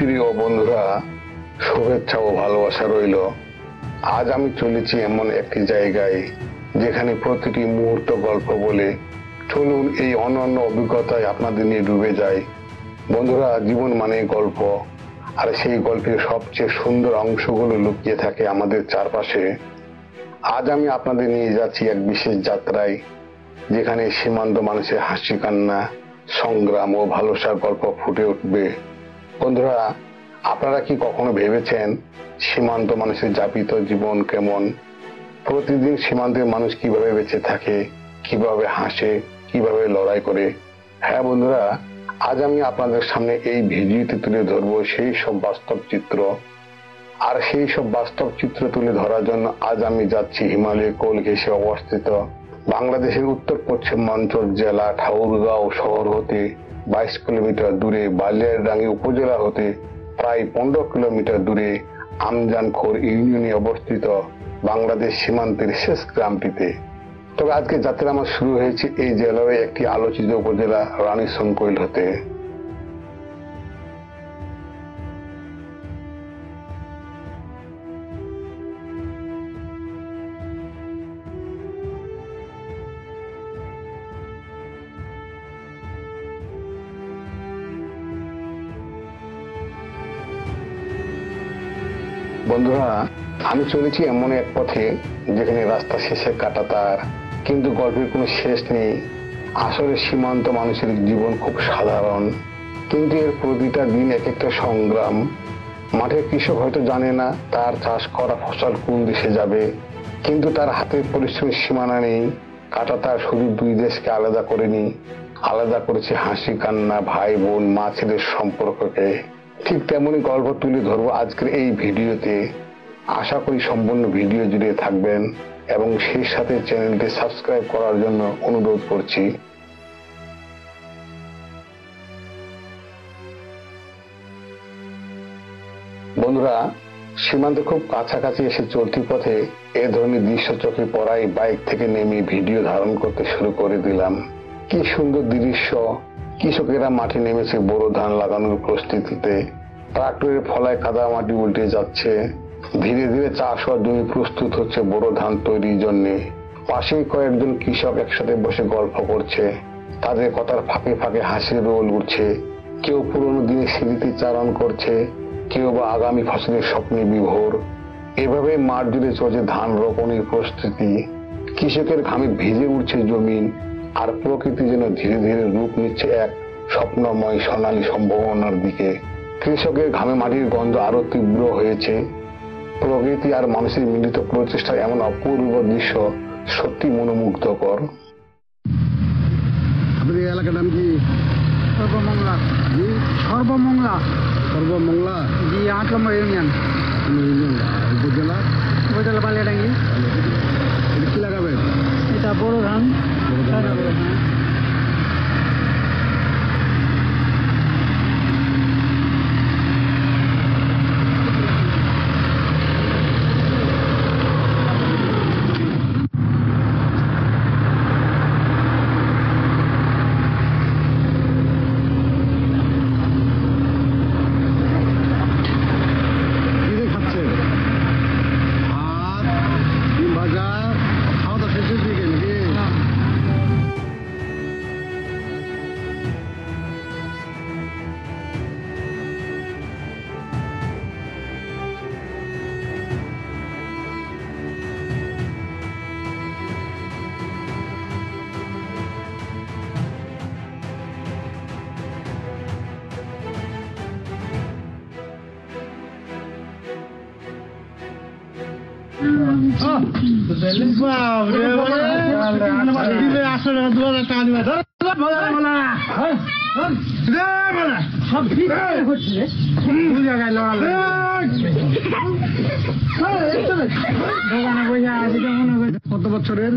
প্রিয় বন্ধুরা, শুভেচ্ছা ও ভালোবাসা রইল। আজ আমি চলেছি এমন একটি জায়গায় যেখানে প্রতিটি মুহূর্ত গল্প বলে। চলুন এই অনন্য অভিজ্ঞতায় আপনাদের নিয়ে ডুবে যাই। বন্ধুরা, জীবন মানে গল্প, আর সেই গল্পের সবচেয়ে সুন্দর অংশগুলো লুকিয়ে থাকে আমাদের চারপাশে। আজ আমি আপনাদের নিয়ে যাচ্ছি এক বিশেষ যাত্রায়, যেখানে সীমান্ত মানুষের হাসি কান্না, সংগ্রাম ও ভালোবাসার গল্প ফুটে উঠবে। বন্ধুরা, আপনারা কি কখনো ভেবেছেন সীমান্ত মানুষের যাপিত জীবন কেমন? প্রতিদিন সীমান্তের মানুষ কিভাবে বেঁচে থাকে, কিভাবে হাসে, কিভাবে লড়াই করে? হ্যাঁ বন্ধুরা, আজ আমি আপনাদের সামনে এই ভিডিওতে তুলে ধরবো সেই সব বাস্তব চিত্র। আর সেই সব বাস্তব চিত্র তুলে ধরার জন্য আজ আমি যাচ্ছি হিমালয়ের কোল ঘেঁষে অবস্থিত বাংলাদেশের উত্তর পশ্চিমাঞ্চল জেলা ঠাকুরগাঁও শহর হতে 22 কিলোমিটার দূরে, বালিয়ারডাঙ্গি উপজেলা হতে প্রায় 15 কিলোমিটার দূরে আমজানখোর ইউনিয়নে অবস্থিত বাংলাদেশ সীমান্তের শেষ গ্রামটিতে। তবে আজকে যাত্রা আমার শুরু হয়েছে এই জেলার একটি আলোচিত উপজেলা রানীশংকৈল হতে। বন্ধুরা, আমি চলেছি এমন এক পথে যেখানে রাস্তা শেষে কাঁটাতার, কিন্তু গল্পের কোনো শেষ নেই। আসলে সীমান্ত মানুষের জীবন খুব সাধারণ, কিন্তু এর প্রতিটা দিন এক একটা সংগ্রাম। মাঠের কৃষক হয়তো জানে না তার চাষ করা ফসল কোন দেশে যাবে, কিন্তু তার হাতের পরিশ্রমের সীমানা নেই। কাঁটাতার শুধু দুই দেশকে আলাদা করেনি, আলাদা করেছে হাসি কান্না, ভাই বোন, মা ছেলের সম্পর্ককে। ঠিক তেমনই গল্প তুলে ধরবো আজকের এই ভিডিওতে। আশা করি সম্পূর্ণ ভিডিও জুড়ে থাকবেন এবং সেই সাথে চ্যানেলটি সাবস্ক্রাইব করার জন্য অনুরোধ করছি। বন্ধুরা, সীমান্তে খুব কাছাকাছি এসে চলতি পথে এ ধরনের দৃশ্য চোখে পড়ায় বাইক থেকে নেমে ভিডিও ধারণ করতে শুরু করে দিলাম। কি সুন্দর দৃশ্য! কৃষকেরা মাঠে নেমেছে বড় ধান লাগানোর প্রস্তুতিতে। ট্রাক্টরের ফলায় কাদা মাটি উল্টে যাচ্ছে। ধীরে ধীরে চাষ হওয়ার জমি প্রস্তুত হচ্ছে বড় ধান তৈরির জন্য। পাশেই কয়েকজন কৃষক একসাথে বসে গল্প করছে। তাদের কথার ফাঁকে ফাঁকে হাসির রোল উঠছে। কেউ পুরনো দিনের স্মৃতি চারণ করছে, কেউ বা আগামী ফসলের স্বপ্নে বিভোর। এভাবে মাঠ জুড়ে চলছে ধান রোপণের প্রস্তুতি। কৃষকের ঘামে ভিজে উঠছে জমিন, আর প্রকৃতি যেন ধীরে ধীরে রূপ নিচ্ছে এক স্বপ্নময় সোনালী সম্ভাবনার দিকে। কৃষকের ঘামে মাটির গন্ধ আরো তীব্র হয়েছে। প্রকৃতি আর মানুষের মিলিত প্রচেষ্টা এমন অপূর্ব দৃশ্য সত্যি মনোমুগ্ধকর। আপনার এই এলাকার নাম কি? সর্বমঙ্গলা। জি, সর্বমঙ্গলা। সর্বমঙ্গলা। জি, 8 নম্বর ইউনিয়ন। উপজেলা? উপজেলা বালিয়াডাঙ্গি। এটা কি লাগাবেন? এটা বড় ধান। আসলে 2000 টাকা দিবে। সব ঠিক হচ্ছে, জায়গায় দোকানে বসে আসি। কত বছরের?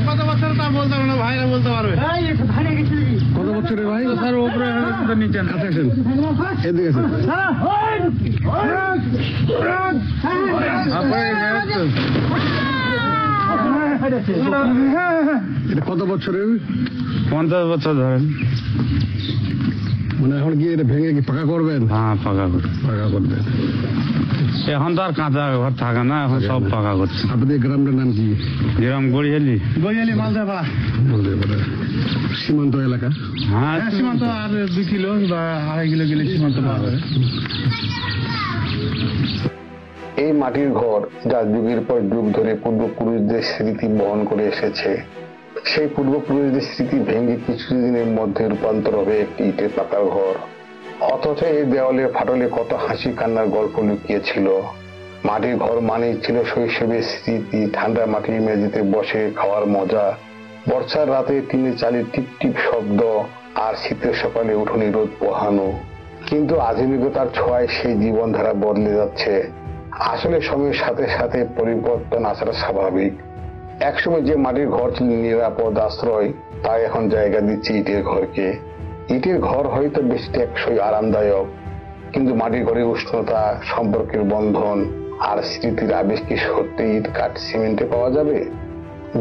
কত বছর তা বলতে পারবে না, ভাইরা বলতে পারবে। কত বছরের ভাই? স্যার উপরে নিচে কাছে আসেন, এদিকে আসেন। এটা কত বছরের? 50 বছর ধরেন। মানে এখন কি এটা ভেঙে কি পাকা করবেন? হ্যাঁ, পাকা করে। পাকা করবেন। এখন তো আর কাঁচা ঘর থাকে না, এখন সব পাকা করছে। আপনাদের গ্রামটার নাম কি? যেরকম গড়িয়ালি মালদেবা সীমান্ত এলাকা। হ্যাঁ, সীমান্ত আর 2 কিলো বা 2.5 কিলো গেলে সীমান্ত পাওয়া যাবে। এই মাটির ঘর যা যুগের পর যুগ ধরে পূর্বপুরুষদের স্মৃতি বহন করে এসেছে, সেই পূর্বপুরুষদের স্মৃতি ভেঙে কিছুদিনের মধ্যে রূপান্তর হবে একটি ইটের পাকার ঘর। অথচ এই দেওয়ালের ফাটলে কত হাসি কান্নার গল্প লুকিয়ে ছিল। মাটির ঘর মানেই ছিল শৈশবের স্মৃতি, ঠান্ডা মাটির মেঝেতে বসে খাওয়ার মজা, বর্ষার রাতে টিনে চালের টিপ টিপ শব্দ, আর শীতের সকালে উঠোনে রোদ পোহানো। কিন্তু আধুনিকতার ছোঁয়ায় সেই জীবনধারা বদলে যাচ্ছে। আসলে সময়ের সাথে সাথে পরিবর্তন আসাটা স্বাভাবিক। একসময় যে মাটির ঘর ছিল নিরাপদ আশ্রয়, তা এখন জায়গা দিচ্ছে ইটের ঘরকে। ইটের ঘর হয়তো বেশি টেকসই আরামদায়ক, কিন্তু মাটির ঘরের উষ্ণতা, সম্পর্কের বন্ধন আর স্মৃতির আবেশ কি সত্যি ইট কাঠ সিমেন্টে পাওয়া যাবে?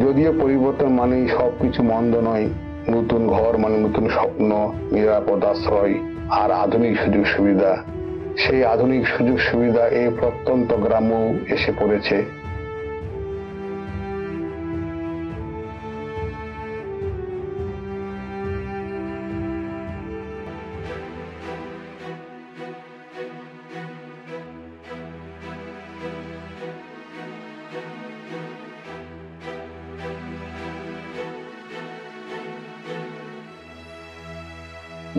যদিও পরিবর্তন মানেই সবকিছু মন্দ নয়, নতুন ঘর মানে নতুন স্বপ্ন, নিরাপদ আশ্রয় আর আধুনিক সুযোগ সুবিধা। সেই আধুনিক সুযোগ সুবিধা এই প্রত্যন্ত গ্রামেও এসে পড়েছে।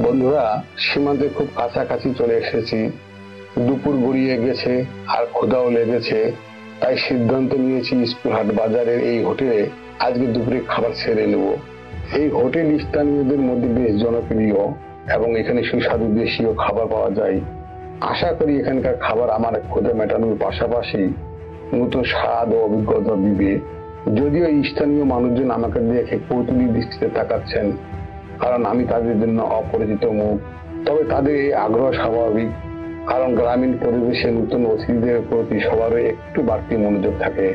বন্ধুরা, সীমান্তে খুব কাছাকাছি চলে এসেছি। দুপুর গড়িয়ে গেছে আর ক্ষুধাও লেগেছে, তাই সিদ্ধান্ত নিয়েছি স্কুলহাট বাজারের এই হোটেলে আজকে দুপুরে খাবার সেরে নেব। এই হোটেল স্থানীয়দের মধ্যে বেশ জনপ্রিয় এবং এখানে সুস্বাদু দেশীয় খাবার পাওয়া যায়। আশা করি এখানকার খাবার আমার ক্ষুধা মেটানোর পাশাপাশি নতুন স্বাদ ও অভিজ্ঞতা দিবে। যদিও স্থানীয় মানুষজন আমাকে দেখে কৌতূহলী দৃষ্টিতে তাকাচ্ছেন, কারণ আমি তাদের জন্য অপরিচিত মুখ। তবে তাদের এই আগ্রহ স্বাভাবিক, কারণ গ্রামীণ পরিবেশে নতুন অতিথিদের প্রতি সবারই একটু বাড়তি মনোযোগ থাকে।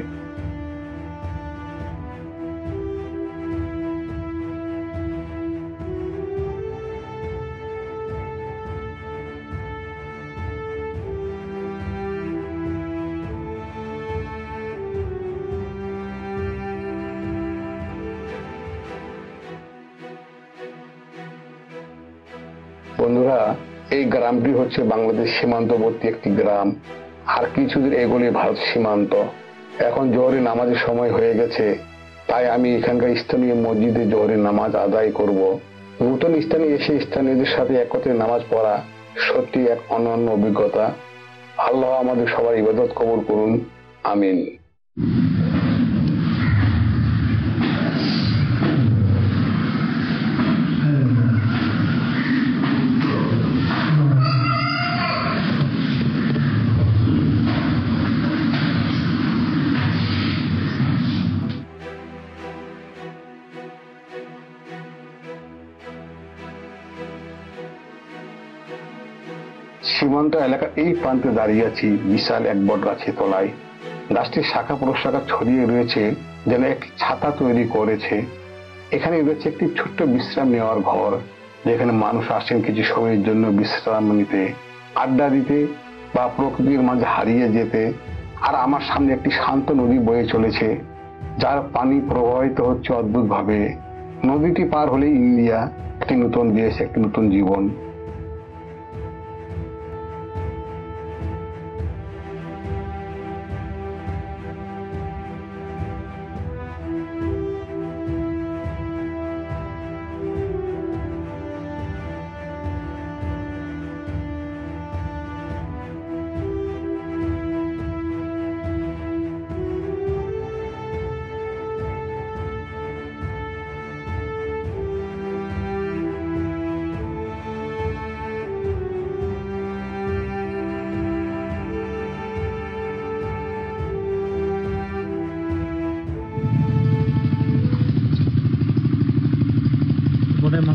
বন্ধুরা, এই গ্রামটি হচ্ছে বাংলাদেশ সীমান্তবর্তী একটি গ্রাম। আর কিছুদিন এগোলে ভারত সীমান্ত। এখন জোহরের নামাজের সময় হয়ে গেছে, তাই আমি এখানকার স্থানীয় মসজিদে জোহরের নামাজ আদায় করব। নতুন স্থানে এসে স্থানীয়দের সাথে একত্রে নামাজ পড়া সত্যি এক অনন্য অভিজ্ঞতা। আল্লাহ আমাদের সবার ইবাদত কবুল করুন, আমিন। সীমান্ত এলাকার এই প্রান্তে দাঁড়িয়ে আছি বিশাল এক বট গাছের তলায়। গাছটির শাখা প্রশাখা ছড়িয়ে রয়েছে, যেন একটি ছাতা তৈরি করেছে। এখানে রয়েছে একটি ছোট্ট বিশ্রাম নেওয়ার ঘর, যেখানে মানুষ আসেন কিছু সময়ের জন্য বিশ্রাম নিতে, আড্ডা দিতে বা প্রকৃতির মাঝে হারিয়ে যেতে। আর আমার সামনে একটি শান্ত নদী বয়ে চলেছে, যার পানি প্রবাহিত হচ্ছে অদ্ভুত ভাবে। নদীটি পার হলে ইন্ডিয়া, একটি নতুন দেশ, একটি নতুন জীবন।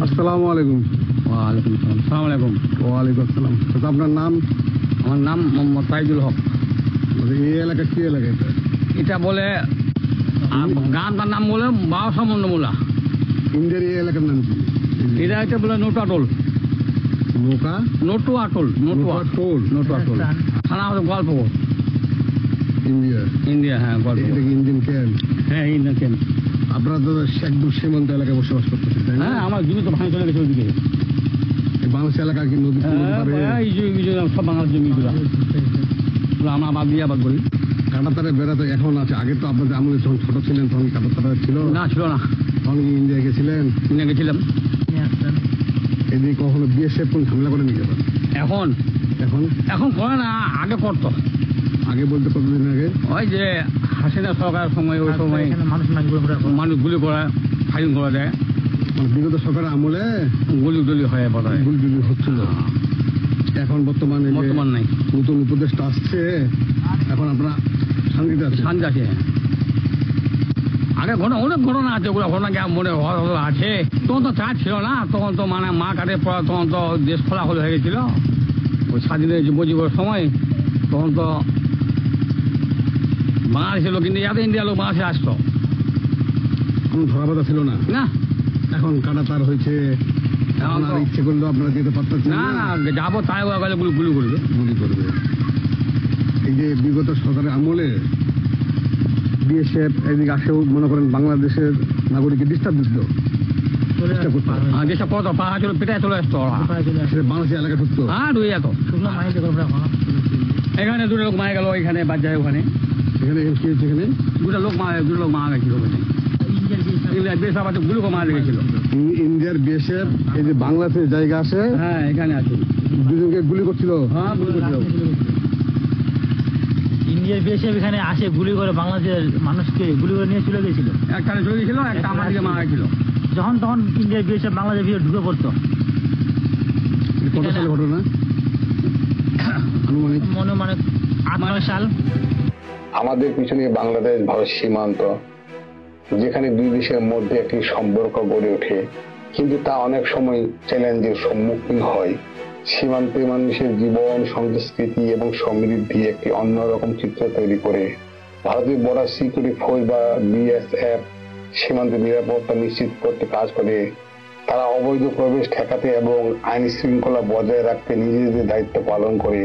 আসসালামু আলাইকুম। ওয়ালাইকুম আসসালাম। আসসালামু আলাইকুম। ওয়ালাইকুম আসসালাম। আচ্ছা, আপনার নাম? আমার নাম মোহাম্মদ তাইজুল হক। এই এলাকা কি এলাকা এটা? এটা বলে গানটার নাম বলে বাউ সমন্বমূলা। ইন্ডিয়ার এই এলাকার নাম কি? এটা হচ্ছে বলে নোটাটোল। নৌকা নটু আটল, নটুয়া টোল নটু আটল, থানা হলো গল্প, ইন্ডিয়া। ইন্ডিয়া। হ্যাঁ গল্প, এটা কি ইন্ডিয়ান ক্যাম্প? হ্যাঁ ইন্ডিয়া কেন। আপনারা তো একদম সীমান্ত এলাকায় বসবাস করতেছেন, তাই না? হ্যাঁ আমার জমি তো ভাঙে চলে গেছে ওইদিকে। এই বাংলাদেশ এলাকা কি নদী পারে? এই যে সব বাংলার জমিগুলো আমরা আবাদ দিয়ে আবাদ করি। কাঁটাতারে বেড়া তো এখন আছে, আগে তো আপনাদের আমলে যখন ছোট ছিলেন তখন কাঁটাতারা ছিল না, ছিল না, তখন কি ইন্ডিয়া গেছিলেন? কিনে গেছিলাম। এদিকে কখনো বিএসএফ কোন ঝামেলা করে নিয়ে যাবেন? এখন এখন এখন করে না, আগে করতো। আগে বলতে কতদিন আগে? ওই যে হাসিনা সরকারের সময়, ওই সময় মানুষ গুলি করে ফাইরিং করে দেয়, মানে বিগত সরকারের আমলে গুলি টুলি হয়ে পড়ে। গুলি হচ্ছিল। এখন বর্তমানে যে বর্তমান নাই, নতুন উপদেষ্টা আসছে, এখন আপনারা শান্তিতে আছেন? শান্তি আছে। আগে অনেক ঘটনা আছে, ওগুলো ঘটনা কি মনে আছে? তখন তো চা ছিল না, তখন তো মানে মা কাটে পড়া, তখন তো দেশ খোলা হয়ে গেছিল ওই স্বাধীনের মুজিবের সময়। তখন তো বাংলাদেশের লোক ইন্ডিয়ার লোক বাংলাদেশে আসতো কোনো ধরা বাধা ছিল না। না। এখন কাঁটাতার হয়েছে, এখন আর ইচ্ছে করলেও আপনারা যেতে পারতেছেন না না। না, যাবো তাই ওরা গেলে গুলি করবে। গুলি করবে। এই যে বিগত সরকারের আমলে বিএসএফ এদিকে আসেও মনে করেন বাংলাদেশের নাগরিককে ডিস্টার্ব দিত, চেষ্টা করতো। যেসব কত পাহাড় ছিল পেটায় চলে আসতো ওরা, সেটা বাংলাদেশের এলাকা ঢুকতো। হ্যাঁ ঢুকে যেত। এখানে দুটো লোক মারা গেল, এখানে বাচ্চায় ওখানে এখানে কি হয়েছে? এখানে দুটো লোক মারা গেছিল ওখানে। বেশ আবার গুলি করে মারা গেছিল। ইন্ডিয়ার বিএসএফ এই যে বাংলাদেশের জায়গা আছে, হ্যাঁ এখানে আছে, দুজনকে গুলি করছিল। হ্যাঁ গুলি করছিল। ইন্ডিয়ার বিএসএফ এখানে আসে গুলি করে বাংলাদেশের মানুষকে গুলি করে নিয়ে চলে গেছিল। একটা চলে গেছিল, একটা আমার দিকে মারা গেছিল। যখন তখন ইন্ডিয়ার বিএসএফ বাংলাদেশ ঢুকে পড়তো। কত সালে ঘটনা? আনুমানিক মানে 8-9 সাল। আমাদের পিছনে বাংলাদেশ ভারত সীমান্ত, যেখানে দুই দেশের মধ্যে একটি সম্পর্ক গড়ে ওঠে, কিন্তু তা অনেক সময় চ্যালেঞ্জের সম্মুখীন হয়। সীমান্তে মানুষের জীবন, সংস্কৃতি এবং সমৃদ্ধি একটি অন্যরকম চিত্র তৈরি করে। ভারতীয় বর্ডার সিকিউরিটি ফোর্স বা বিএসএফ সীমান্তে নিরাপত্তা নিশ্চিত করতে কাজ করে। তারা অবৈধ প্রবেশ ঠেকাতে এবং আইন শৃঙ্খলা বজায় রাখতে নিজেদের দায়িত্ব পালন করে,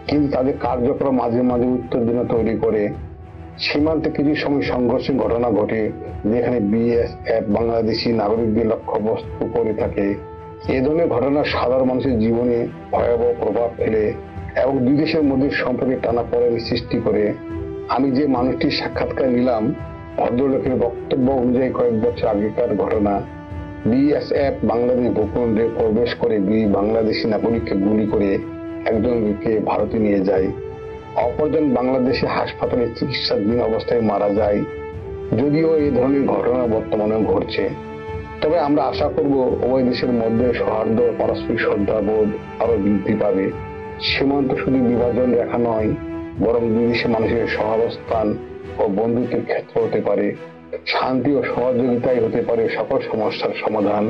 কিন্তু তাদের কার্যক্রম মাঝে মাঝে উত্তেজনা তৈরি করে। সীমান্তে কিছু সময় সংঘর্ষের ঘটনা ঘটে, যেখানে বিএসএফ বাংলাদেশি নাগরিকদের লক্ষ্যবস্তু করে থাকে। এ ধরনের ঘটনা সাধারণ মানুষের জীবনে ভয়াবহ প্রভাব ফেলে এবং দুই দেশের মধ্যে সম্পর্কে টানাপোড়েন সৃষ্টি করে। আমি যে মানুষটির সাক্ষাৎকার নিলাম, ভদ্রলোকের বক্তব্য অনুযায়ী কয়েক বছর আগেকার ঘটনা। বিএসএফ বাংলাদেশ ভূখণ্ডে প্রবেশ করে 2 বাংলাদেশি নাগরিককে গুলি করে একজনকে ভারতে নিয়ে যায়। অপরজন বাংলাদেশে হাসপাতালে চিকিৎসাধীন অবস্থায় মারা যায়। যদিও এই ধরনের ঘটনা বর্তমানে ঘটছে, তবে আমরা আশা করব উভয় দেশের মধ্যে সৌহার্দ্য, পারস্পরিক শ্রদ্ধাবোধ আরো বৃদ্ধি পাবে। সীমান্ত শুধু বিভাজন রেখা নয়, বরং দুই দেশের মানুষের সহাবস্থান ও বন্ধুত্বের ক্ষেত্র হতে পারে। শান্তি ও সহযোগিতাই হতে পারে সকল সমস্যার সমাধান।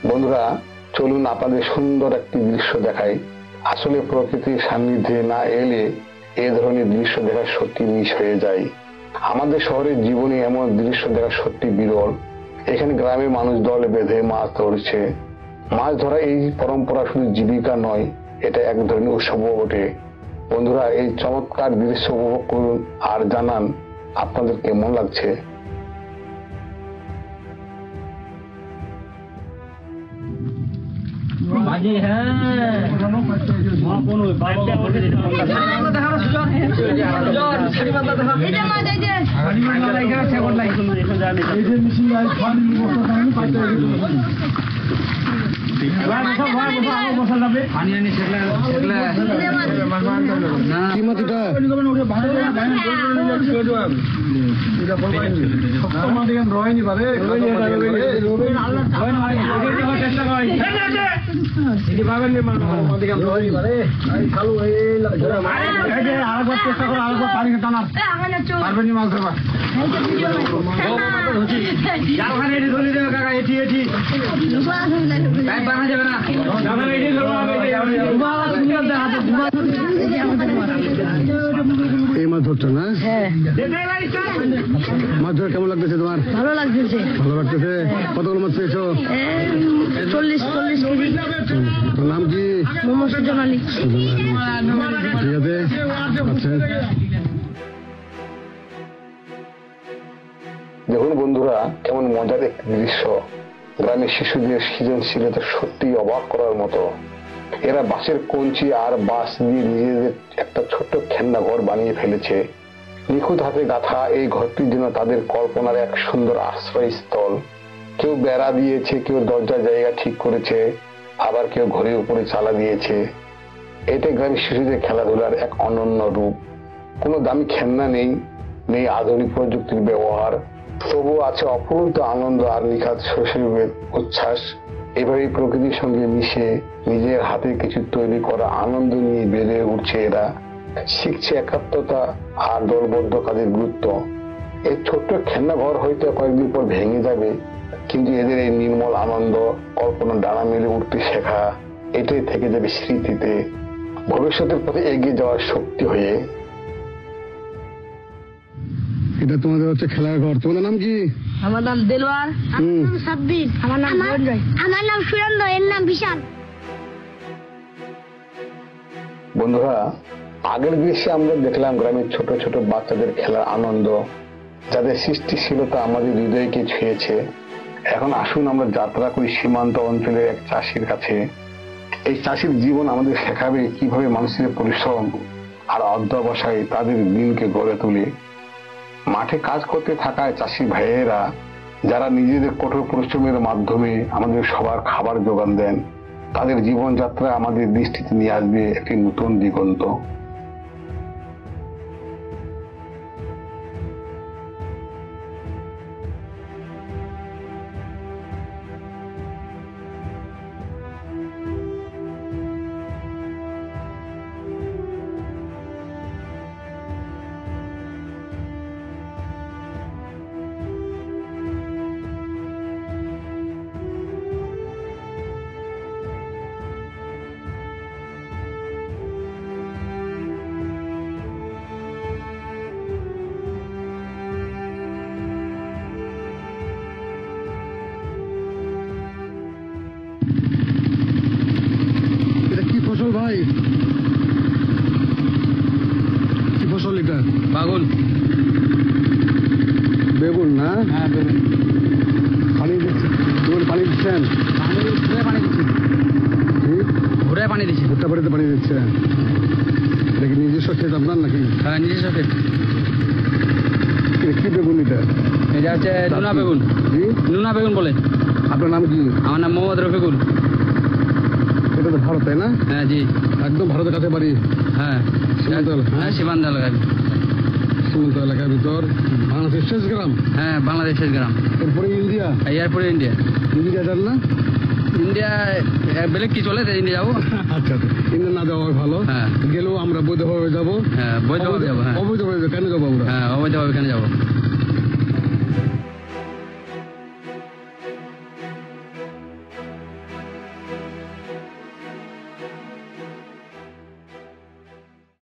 বন্ধুরা, চলুন আপনাদের সুন্দর একটি দৃশ্য দেখাই। আসলে প্রকৃতির সান্নিধ্যে না এলে এ ধরনের দৃশ্য দেখা সত্যি মিস হয়ে যায়। আমাদের শহরের জীবনে এমন দৃশ্য দেখা সত্যি বিরল। এখানে গ্রামের মানুষ দলে বেঁধে মাছ ধরছে। মাছ ধরা এই পরম্পরা শুধু জীবিকা নয়, এটা এক ধরনের উৎসবও বটে। বন্ধুরা, এই চমৎকার দৃশ্য উপভোগ করুন আর জানান আপনাদের কেমন লাগছে। কি মাছ এটা? এই মাছ ধরছো না? মাছ ধরে কেমন লাগতেছে তোমার? ভালো লাগতেছে। ভালো লাগতেছে। কতগুলো মাছ পেয়েছো? 40 কেজি। তোর নাম কি? মোহাম্মদ সুজন আলী। ঠিক আছে, আচ্ছা। দেখুন বন্ধুরা, কেমন মজার একটি দৃশ্য। গ্রামের শিশুদের সৃজনশীলতা সত্যি অবাক করার মতো। এরা বাঁশের কঞ্চি আর বাঁশ দিয়ে নিজেদের একটা ছোট্ট খেলনা ঘর বানিয়ে ফেলেছে। নিখুঁত হাতে গাঁথা এই ঘরটির জন্য তাদের কল্পনার এক সুন্দর আশ্রয়স্থল। কেউ বেড়া দিয়েছে, কেউ দরজার জায়গা ঠিক করেছে, আবার কেউ ঘরের উপরে চালা দিয়েছে। এতে গ্রামের শিশুদের খেলাধুলার এক অনন্য রূপ। কোনো দামি খেলনা নেই, নেই আধুনিক প্রযুক্তির ব্যবহার, তবুও আছে অপূর্ব আনন্দ আর নিখাত শৈশবের উচ্ছ্বাস। এভাবে প্রকৃতির সঙ্গে মিশে নিজের হাতে কিছু তৈরি করা আনন্দ নিয়ে বেড়ে উঠছে এরা। শিখছে একাত্মতা আর দলবদ্ধ কাজের গুরুত্ব। এই ছোট্ট খেলনা ঘর হয়তো কয়েকদিন পর ভেঙে যাবে, কিন্তু এদের এই নির্মল আনন্দ, কল্পনা ডানা মেলে উঠতে শেখা, এটাই থেকে যাবে স্মৃতিতে, ভবিষ্যতের পথে এগিয়ে যাওয়ার শক্তি হয়ে। এটা তোমাদের হচ্ছে খেলার ঘর। তোমাদের নাম কি? আমার নাম দেলোয়ার। আমার নাম সাব্বির। আমার নাম সুরেন্দ্র। আমার নাম সুরেন্দ্র। এর নাম বিশাল। বন্ধুরা, আগের দৃশ্যে আমরা দেখলাম গ্রামের ছোট ছোট বাচ্চাদের খেলার আনন্দ, যাদের সৃষ্টিশীলতা আমাদের হৃদয়কে ছুঁয়েছে। এখন আসুন আমরা যাত্রা করি সীমান্ত অঞ্চলের এক চাষির কাছে। এই চাষির জীবন আমাদের শেখাবে কিভাবে মানুষের পরিশ্রম আর অধ্যবসায় তাদের দিনকে গড়ে তোলে। মাঠে কাজ করতে থাকায় চাষি ভাইয়েরা, যারা নিজেদের কঠোর পরিশ্রমের মাধ্যমে আমাদের সবার খাবার যোগান দেন, তাদের জীবনযাত্রা আমাদের দৃষ্টিতে নিয়ে আসবে একটি নতুন দিগন্ত। এটা কি ফসল ভাই? কি ফসল এটা? বাগুন। বেগুন না? হ্যাঁ, বেগুন। পানি দিচ্ছেন? পানি দিচ্ছেন? পানি দিচ্ছি, ঘুরে পানি দিচ্ছি। ভুট্টা বাড়িতে পানি দিচ্ছে। দেখি নিজস্ব ক্ষেত আপনার নাকি? হ্যাঁ, নিজস্ব ক্ষেত। কি বেগুন এটা? এটা হচ্ছে নুনা বেগুন। জি? নুনা বেগুন বলে। আপনার নাম কি? আমার নাম মোহাম্মদ রফিকুল। এটা তো ভারত, তাই না? হ্যাঁ, জি। একদম ভারতের কাছে বাড়ি। হ্যাঁ, সীমান্ত এলাকা। হ্যাঁ, সীমান্ত এলাকায়। সীমান্ত এলাকার ভিতর বাংলাদেশের শেষ গ্রাম। হ্যাঁ, বাংলাদেশের গ্রাম। এরপরে ইন্ডিয়া। এরপরে ইন্ডিয়া। ইন্ডিয়া যান না? ইন্ডিয়া বেলেগ কি চলে, ইন্ডিয়া যাবো। আচ্ছা, ইন্ডিয়া না যাওয়া ভালো। হ্যাঁ। গেলেও আমরা বৈধভাবে যাবো। হ্যাঁ, বৈধভাবে যাবো। হ্যাঁ, অবৈধভাবে কেন যাবো আমরা? হ্যাঁ, অবৈধভাবে কেন যাবো?